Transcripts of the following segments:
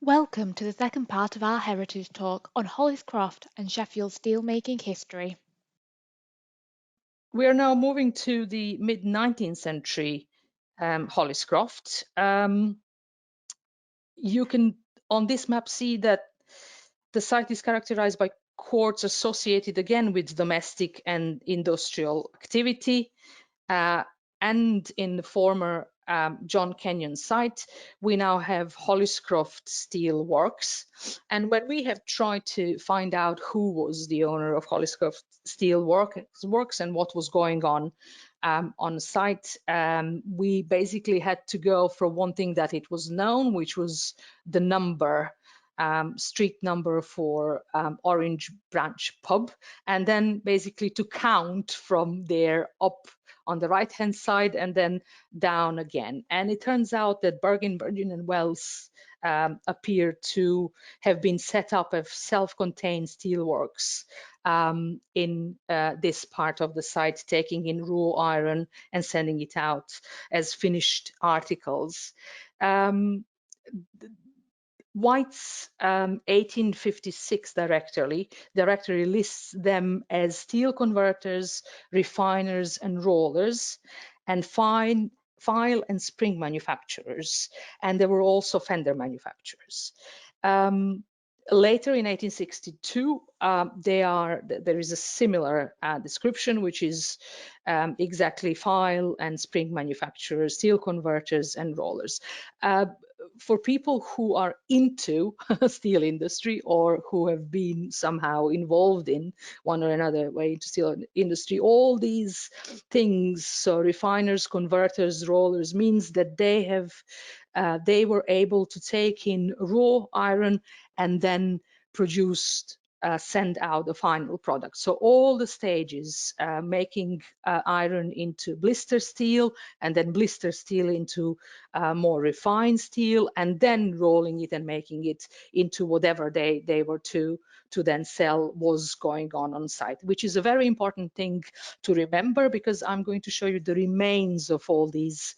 Welcome to the second part of our heritage talk on Hollis Croft and Sheffield steelmaking history. We are now moving to the mid-19th century Hollis Croft. You can, on this map, see that the site is characterized by courts associated again with domestic and industrial activity. And in the former John Kenyon site, we now have Hollis Croft Steel Works. And when we have tried to find out who was the owner of Hollis Croft Steel Works and what was going on site, we basically had to go for one thing that it was known, which was the number, street number for Orange Branch Pub, and then basically to count from there up on the right hand side and then down again. And it turns out that Bergin, Virgin and Wells appear to have been set up as self-contained steelworks in this part of the site, taking in raw iron and sending it out as finished articles. White's 1856 directory lists them as steel converters, refiners, and rollers, and file and spring manufacturers, and there were also fender manufacturers. Later in 1862, there is a similar description, which is exactly file and spring manufacturers, steel converters, and rollers. For people who are into steel industry or who have been somehow involved in one or another way into steel industry, all these things, so refiners, converters, rollers, means that they were able to take in raw iron and then produced send out the final product. So all the stages, making iron into blister steel, and then blister steel into more refined steel, and then rolling it and making it into whatever they were to then sell, was going on site, which is a very important thing to remember, because I'm going to show you the remains of all these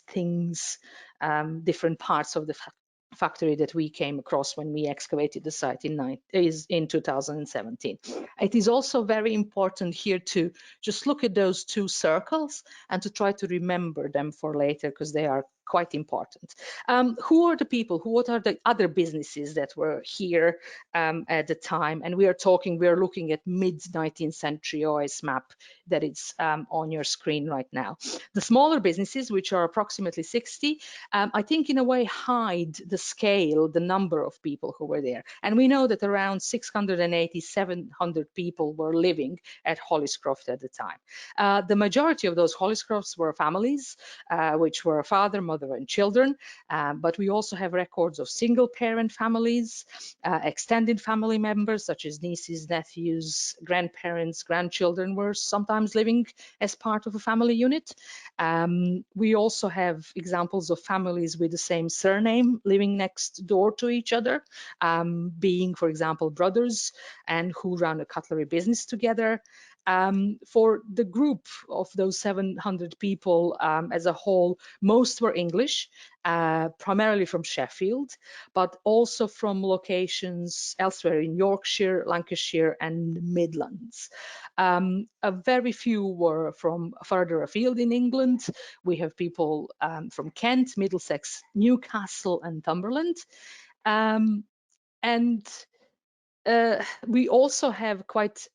things, different parts of the factory that we came across when we excavated the site in 2017. It is also very important here to just look at those two circles and to try to remember them for later, because they are quite important. Who are the people? What are the other businesses that were here at the time? And we are looking at mid-19th century OS map that is on your screen right now. The smaller businesses, which are approximately 60, I think in a way hide the scale, the number of people who were there. And we know that around 680, 700 people were living at Hollis Croft at the time. The majority of those Hollis Crofts were families, which were father, mother, and children, but we also have records of single parent families, extended family members such as nieces, nephews, grandparents, grandchildren were sometimes living as part of a family unit. We also have examples of families with the same surname living next door to each other, being, for example, brothers, and who run a cutlery business together. For the group of those 700 people as a whole, most were English, primarily from Sheffield, but also from locations elsewhere in Yorkshire, Lancashire, and Midlands. A very few were from further afield in England. We have people from Kent, Middlesex, Newcastle, and Cumberland. We also have quite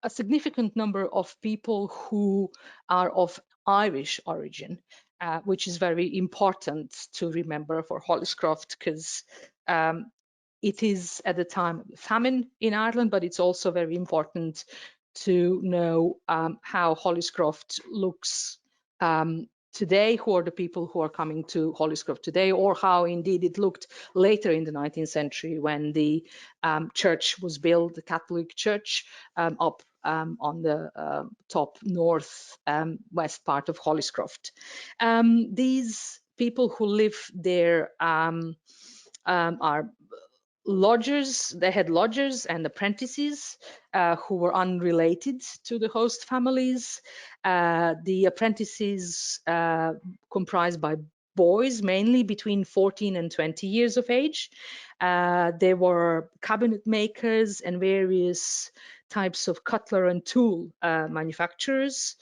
a significant number of people who are of Irish origin, which is very important to remember for Hollis Croft, because it is at the time of the famine in Ireland, but it's also very important to know how Hollis Croft looks today, who are the people who are coming to Hollis Croft today, or how indeed it looked later in the 19th century when the church was built, the Catholic Church, up on the top north west part of Hollis Croft. These people who live there are lodgers. They had lodgers and apprentices who were unrelated to the host families. The apprentices comprised by boys, mainly between 14 and 20 years of age. They were cabinet makers and various types of cutler and tool manufacturers.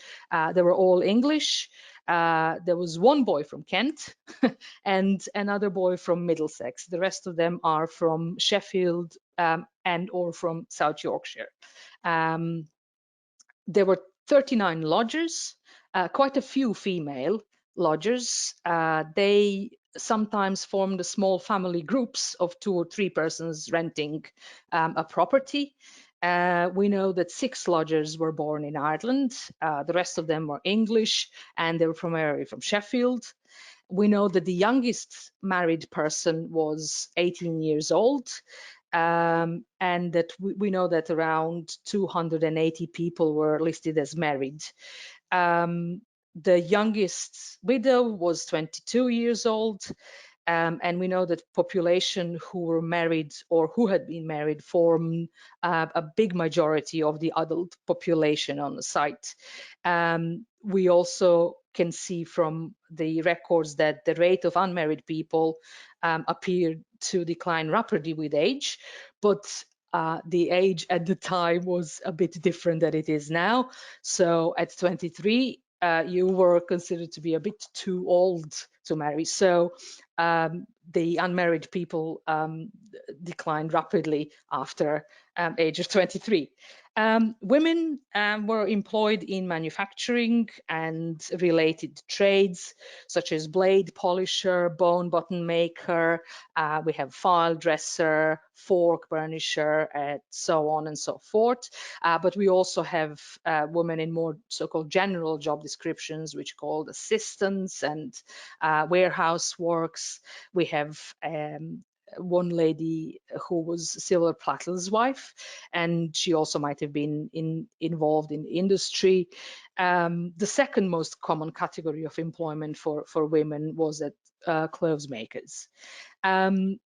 They were all English. There was one boy from Kent and another boy from Middlesex. The rest of them are from Sheffield and or from South Yorkshire. There were 39 lodgers, quite a few female lodgers. They sometimes formed small family groups of 2 or 3 persons renting a property. We know that 6 lodgers were born in Ireland. The rest of them were English, and they were primarily from Sheffield. We know that the youngest married person was 18 years old, and that we know that around 280 people were listed as married. The youngest widow was 22 years old, and we know that population who were married or who had been married form a big majority of the adult population on the site. We also can see from the records that the rate of unmarried people appeared to decline rapidly with age, but the age at the time was a bit different than it is now. So at 23, you were considered to be a bit too old to marry. So the unmarried people declined rapidly after age of 23. Women were employed in manufacturing and related trades, such as blade polisher, bone button maker. We have file dresser, fork burnisher, and so on and so forth. But we also have women in more so-called general job descriptions, which are called assistants and warehouse works. We have one lady who was Silver Plattle's wife, and she also might have been involved in industry. The second most common category of employment for women was at clothes makers.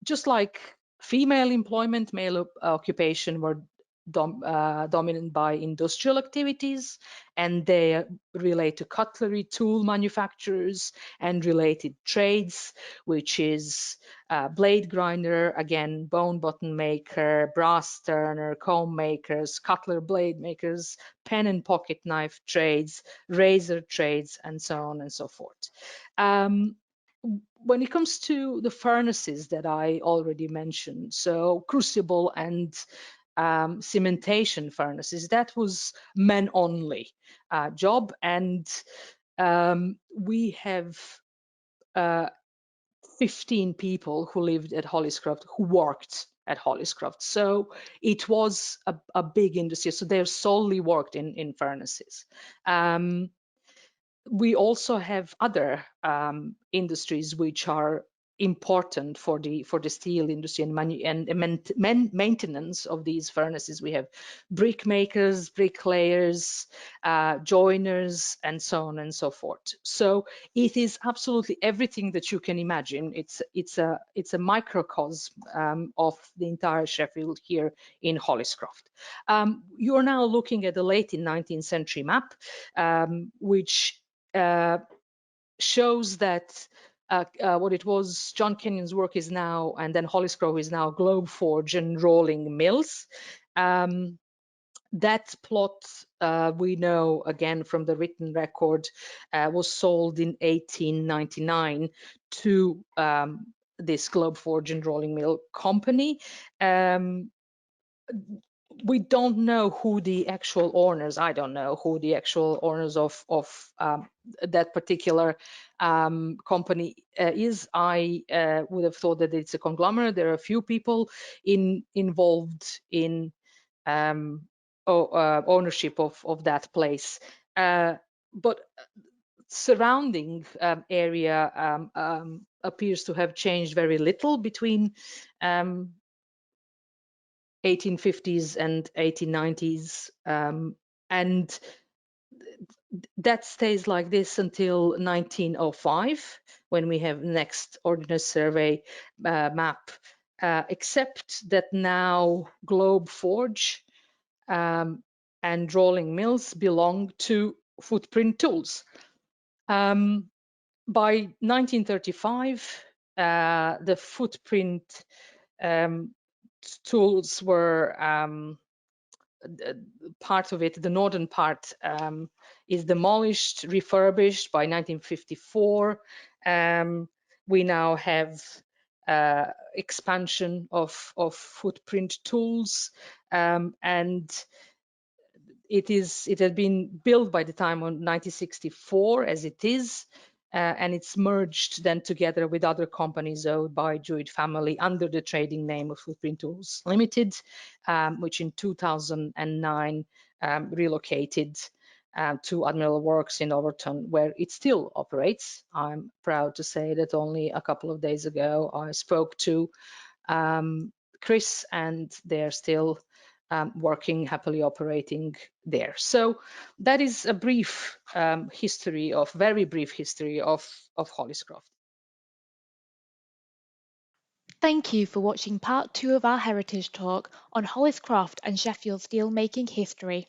Just like female employment, male occupation were dominant by industrial activities, and they relate to cutlery, tool manufacturers, and related trades, which is blade grinder, again, bone button maker, brass turner, comb makers, cutler blade makers, pen and pocket knife trades, razor trades, and so on and so forth. When it comes to the furnaces that I already mentioned, so crucible and cementation furnaces, that was men only job, and we have 15 people who lived at Hollis Croft, who worked at Hollis Croft. So it was a big industry. So they solely worked in furnaces. We also have other industries which are important for the steel industry and maintenance of these furnaces. We have brick makers, bricklayers, joiners, and so on and so forth. So it is absolutely everything that you can imagine. It's a microcosm of the entire Sheffield here in Hollis Croft. You are now looking at the late 19th century map, which shows that what it was John Kenyon's work is now, and then Hollis Croft is now Globe Forge and rolling mills. That plot, we know again from the written record, was sold in 1899 to this Globe Forge and rolling mill company. We don't know who the actual owners. I don't know who the actual owners of that particular company is. I would have thought that it's a conglomerate. There are a few people involved in ownership of that place, but surrounding area appears to have changed very little between 1850s and 1890s, and that stays like this until 1905, when we have next Ordnance Survey map, except that now Globe Forge and rolling mills belong to Footprint Tools. By 1935, the footprint tools were part of it. The northern part is demolished, refurbished by 1954. We now have expansion of footprint tools, and it had been built by the time of 1964 as it is, and it's merged then together with other companies owned by Jewett family under the trading name of Footprint Tools Limited, which in 2009 relocated to Admiral Works in Overton, where it still operates. I'm proud to say that only a couple of days ago I spoke to Chris, and they're still working, happily operating there. So that is a brief history of, very brief history of Hollis Croft. Thank you for watching part 2 of our heritage talk on Hollis Croft and Sheffield steelmaking history.